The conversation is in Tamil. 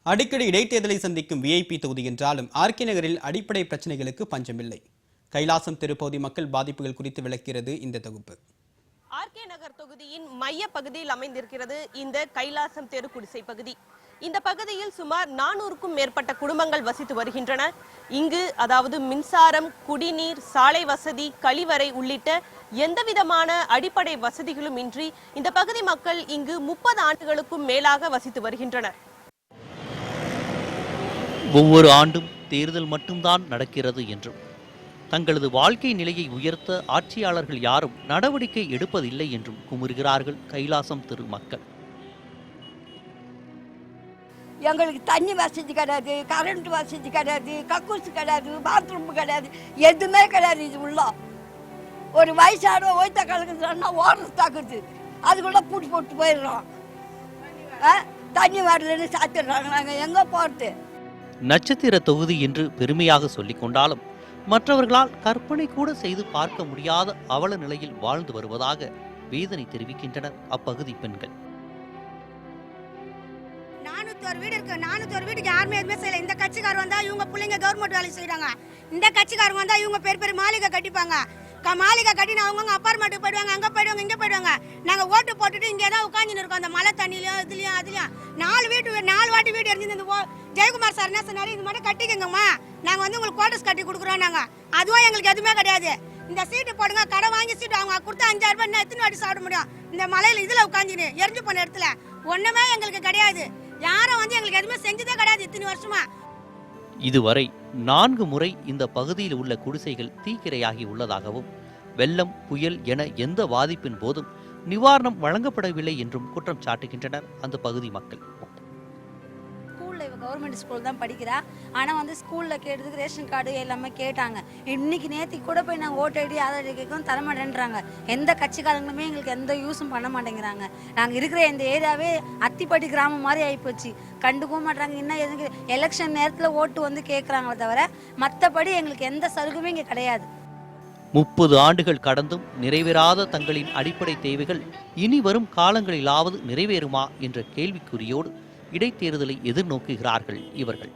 அடிக்கடி இடைத்தேர்தலை சந்திக்கும் விஐபி தொகுதி என்றாலும் ஆர்கே நகரில் அடிப்படை பிரச்சனைகளுக்கு பஞ்சமில்லை. கைலாசம் தெருப்பகுதி மக்கள் பாதிப்புகள் குறித்து விளக்கிறது இந்த தொகுப்பு. ஆர்கே நகர் தொகுதியின் மைய பகுதியில் அமைந்திருக்கிறது இந்த கைலாசம் தெரு குடிசை பகுதி. இந்த பகுதியில் சுமார் 400க்கும் மேற்பட்ட குடும்பங்கள் வசித்து வருகின்றன. இங்கு அதாவது மின்சாரம், குடிநீர், சாலை வசதி, கழிவறை உள்ளிட்ட எந்தவிதமான அடிப்படை வசதிகளும் இன்றி இந்த பகுதி மக்கள் இங்கு 30 ஆண்டுகளுக்கும் மேலாக வசித்து வருகின்றனர். ஒவ்வொரு ஆண்டும் தேர்தல் மட்டும்தான் நடக்கிறது என்றும் தங்களது வாழ்க்கை நிலையை உயர்த்த ஆட்சியாளர்கள் யாரும் நடவடிக்கை எடுப்பதில்லை என்றும் குமுறுகிறார்கள் கைலாசம் தெரு மக்கள். எங்களுக்கு தண்ணி வசதி கிடையாது, கரண்ட் வசதி கிடையாது, கக்கூசு கிடையாது, பாத்ரூம் கிடையாது, எதுவுமே கிடையாது. இது உள்ள ஒரு வயசான ஓய்த்த கலக்குதுன்னா ஓடுறது தாக்குது, அதுக்குள்ள பூட்டி போட்டு போயிடுறோம். தண்ணி வரலன்னு சாத்திடுறாங்க. நாங்கள் எங்கே போகிறது? நட்சத்திர தொகுதி என்று பெருமையாக சொல்லிக் கொண்டாலும் மற்றவர்களால் கற்பனை கூட செய்து பார்க்க முடியாத அவல நிலையில் வாழ்ந்து வருவதாக வேதனை தெரிவிக்கின்றனர் அப்பகுதி பெண்கள். 401 வீடு இருக்கு. 401 வீட்டுக்கு யாருமே எதுவுமே செய்யல. இந்த கட்சிக்காரர் வந்தா இவங்க பிள்ளைங்க கவர்மெண்ட் வேலை செய்யறாங்க. இந்த கட்சிக்காரங்க வந்தா இவங்க பெரிய மாளிகை கட்டிப்பாங்க. மாளிகை கட்டினா அவங்க அப்பார்ட்மெண்ட்டுக்கு போயிடுவாங்க, அங்கே போயிடுவாங்க, இங்கே போயிடுவாங்க. நாங்கள் ஓட்டு போட்டுட்டு இங்கே தான் உட்காந்துன்னு இருக்கோம். அந்த மழை தண்ணியிலையும் இதுலையும் அதுலையும் 4 வாட்டி வீடு எரிஞ்சு இந்த ஜெயக்குமார் சார் என்ன சொன்னாரு, இது மட்டும் கட்டிக்கங்கம்மா, நாங்கள் வந்து உங்களுக்கு குவார்டர்ஸ் கட்டி கொடுக்குறோம். நாங்கள் அதுவும் எங்களுக்கு எதுவுமே கிடையாது. இந்த சீட்டு போடுங்க, கடை வாங்கி சீட்டு அவங்க கொடுத்தா 5000 ரூபாய் இன்னும் எத்தனை வாட்டி சாப்பிட முடியும்? இந்த மலையில் இதில் உட்காந்துன்னு எரிஞ்சு போன இடத்துல ஒன்றுமே எங்களுக்கு கிடையாது. யாரும் வந்து எங்களுக்கு எதுவுமே செஞ்சதே கிடையாது இத்தனை வருஷமா. இதுவரை 4 முறை இந்த பகுதியில் உள்ள குடிசைகள் தீக்கிரையாகி உள்ளதாகவும் வெள்ளம், புயல் என எந்த பாதிப்பின் போதும் நிவாரணம் வழங்கப்படவில்லை என்றும் குற்றம் சாட்டுகின்றனர் அந்த பகுதி மக்கள். கவர்மெண்ட் ஸ்கூல் தான் படிக்கிறா. ஆனால் வந்து ஸ்கூலில் கேட்டதுக்கு ரேஷன் கார்டு எல்லாமே கேட்டாங்க. இன்னைக்கு நேற்றுக்கு கூட போய் நாங்கள் ஓட்டு ஐடி ஆதார் ஐடி கேட்கவும் தரமாட்டேன்றாங்க. எந்த கட்சிக்காரங்களுமே எங்களுக்கு எந்த யூஸும் பண்ண மாட்டேங்கிறாங்க. நாங்கள் இருக்கிற இந்த ஏரியாவே அத்திப்பட்டி கிராமம் மாதிரி ஆகிப்போச்சு. கண்டுக்கவும் மாட்டாங்க. இன்னும் எதுக்கு எலெக்ஷன் நேரத்தில் ஓட்டு வந்து கேட்குறாங்களே தவிர மற்றபடி எங்களுக்கு எந்த சலுகையுமே இங்கே கிடையாது. 30 ஆண்டுகள் கடந்தும் நிறைவேறாத தங்களின் அடிப்படை தேவைகள் இனி வரும் காலங்களிலாவது நிறைவேறுமா என்ற கேள்விக்குறியோடு இடைத்தேர்தலை எதிர்நோக்குகிறார்கள் இவர்கள்.